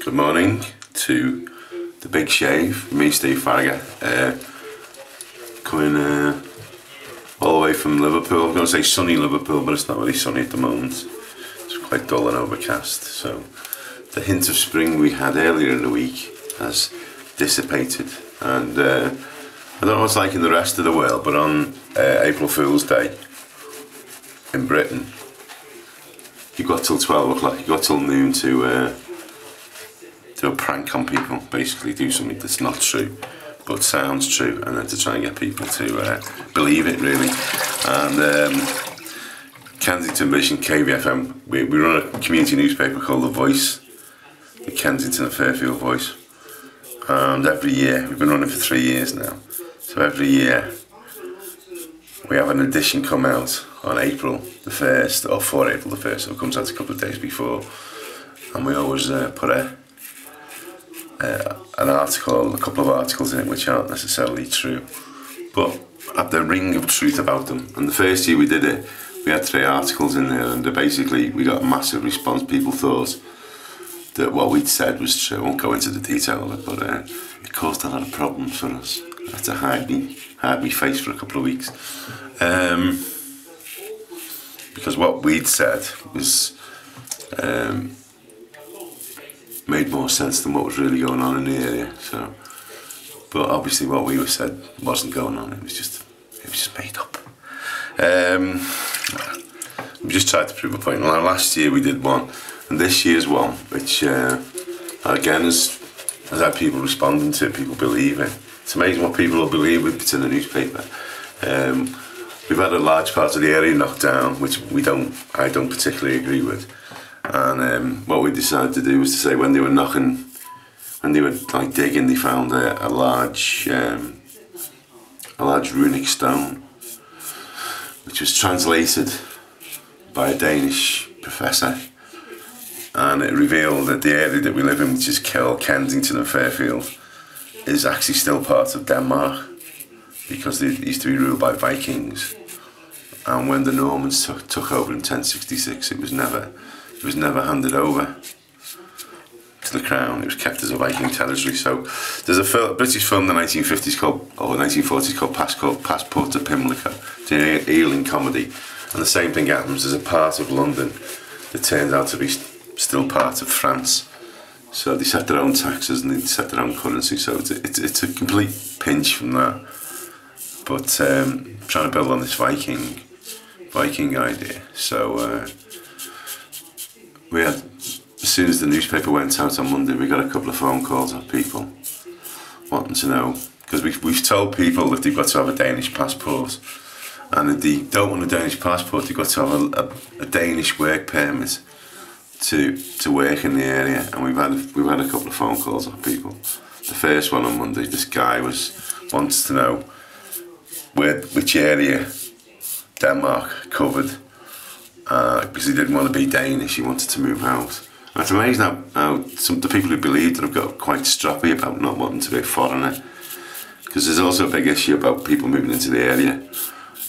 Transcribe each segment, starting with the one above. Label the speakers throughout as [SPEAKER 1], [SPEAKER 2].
[SPEAKER 1] Good morning to the Big Shave, me Steve Farragher, coming all the way from Liverpool. I'm going to say sunny Liverpool, but it's not really sunny at the moment. It's quite dull and overcast, so the hint of spring we had earlier in the week has dissipated, and I don't know what it's like in the rest of the world, but on April Fool's Day in Britain, you've got till 12 o'clock, you've got till noon to do a prank on people, basically do something that's not true but sounds true, and then to try and get people to believe it, really. And Kensington Vision, KVFM, we run a community newspaper called The Voice, the Kensington and Fairfield Voice, and every year, we've been running for 3 years now, so every year we have an edition come out on April the 1st, or for April the 1st, so it comes out a couple of days before, and we always put an article, a couple of articles in it which aren't necessarily true, but have the ring of truth about them. And the first year we did it, we had 3 articles in there, and basically we got a massive response. People thought that what we'd said was true. I won't go into the detail of it, but it caused a lot of problems for us. I had to hide me face for a couple of weeks, because what we'd said was made more sense than what was really going on in the area. So, but obviously what we said wasn't going on. It was just made up. We just tried to prove a point. Well, last year we did one, and this year's one, which again has had people responding to it, people believing. It's amazing what people will believe if it's in the newspaper. We've had a large part of the area knocked down, which I don't particularly agree with. And what we decided to do was to say, when they were knocking, when they were like digging, they found a large runic stone, which was translated by a Danish professor, and it revealed that the area that we live in, which is Kensington and Fairfield, is actually still part of Denmark, because they used to be ruled by Vikings, and when the Normans took over in 1066, it was never handed over to the crown. It was kept as a Viking territory. So there's a British film in the 1950s or 1940s called Passport to Pimlico. It's an Ealing comedy, and the same thing happens. There's a part of London that turns out to be still part of France. So they set their own taxes and they set their own currency. So it's a complete pinch from that. But trying to build on this Viking idea. So we had, as soon as the newspaper went out on Monday, we got a couple of phone calls of people wanting to know, because we've told people that they've got to have a Danish passport, and if they don't want a Danish passport, they've got to have a Danish work permit to work in the area. And we've had a couple of phone calls of people. The first one on Monday, this guy wants to know which area Denmark covered. Because he didn't want to be Danish, he wanted to move out. And it's amazing how some of the people who believed it have got quite stroppy about not wanting to be a foreigner. Because there's also a big issue about people moving into the area,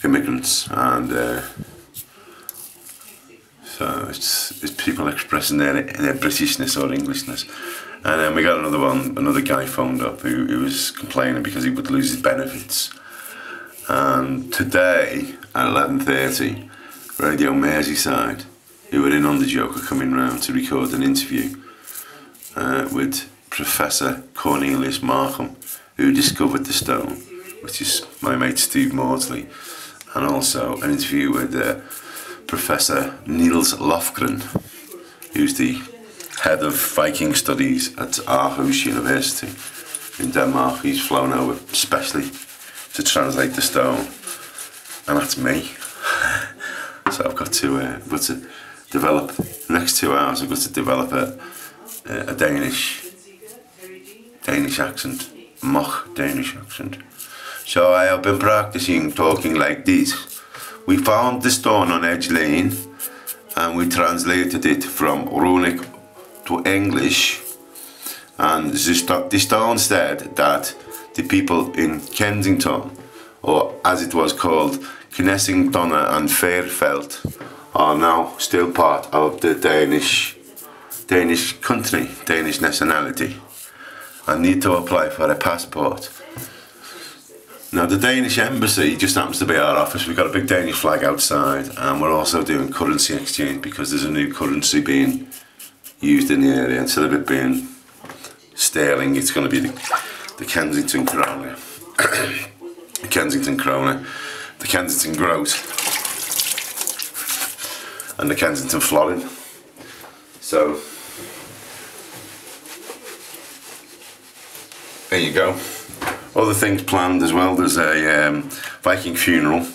[SPEAKER 1] immigrants, and so it's people expressing their Britishness or Englishness. And then we got another guy phoned up who was complaining because he would lose his benefits. And today at 11:30, Radio Merseyside, who were in on the joke, are coming round to record an interview with Professor Cornelius Markham, who discovered the stone, which is my mate Steve Maudsley, and also an interview with Professor Niels Lofgren, who's the head of Viking studies at Aarhus University in Denmark. He's flown over specially to translate the stone, and that's me. So I've got to develop, the next 2 hours I've got to develop a Danish accent, mock Danish accent. So I have been practicing talking like this. We found the stone on Edge Lane and we translated it from runic to English, and the stone said that the people in Kensington, or as it was called, Kensington and Fairfield, are now still part of the Danish Danish country, Danish nationality, and need to apply for a passport. Now the Danish embassy just happens to be our office. We've got a big Danish flag outside, and we're also doing currency exchange because there's a new currency being used in the area. Instead of it being sterling, it's going to be the Kensington krona, the Kensington krona, the Kensington groat, and the Kensington florin. So there you go. Other things planned as well. There's a Viking funeral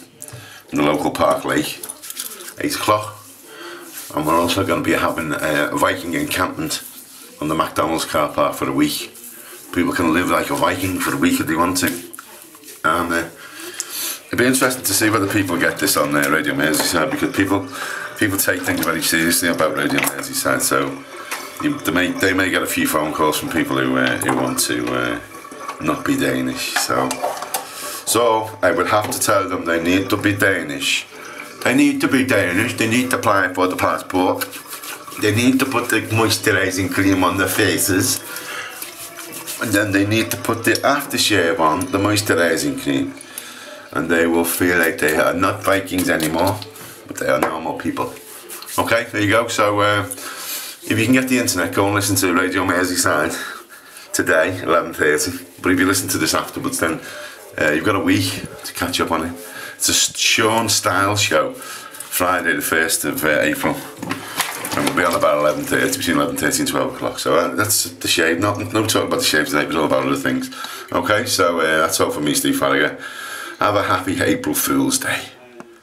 [SPEAKER 1] in the local park lake, 8 o'clock, and we're also going to be having a Viking encampment on the McDonald's car park for a week. People can live like a Viking for a week if they want to, and it'd be interesting to see whether people get this on Radio Merseyside, because people take things very seriously about Radio Merseyside. So they may get a few phone calls from people who want to not be Danish. So I would have to tell them they need to be Danish. They need to be Danish. They need to apply for the passport. They need to put the moisturising cream on their faces, and then they need to put the aftershave on, the moisturising cream, and they will feel like they are not Vikings anymore, but they are normal people. Okay, there you go. So if you can get the internet, go and listen to Radio Merseyside today, 11:30. But if you listen to this afterwards, then you've got a week to catch up on it. It's a Sean Style show, Friday the 1st of April. And we'll be on about 11:30, between 11:30 and 12 o'clock. So that's the shave. No talk about the shave today, it was all about other things. Okay, so that's all from me, Steve Farragher. Have a happy April Fool's Day.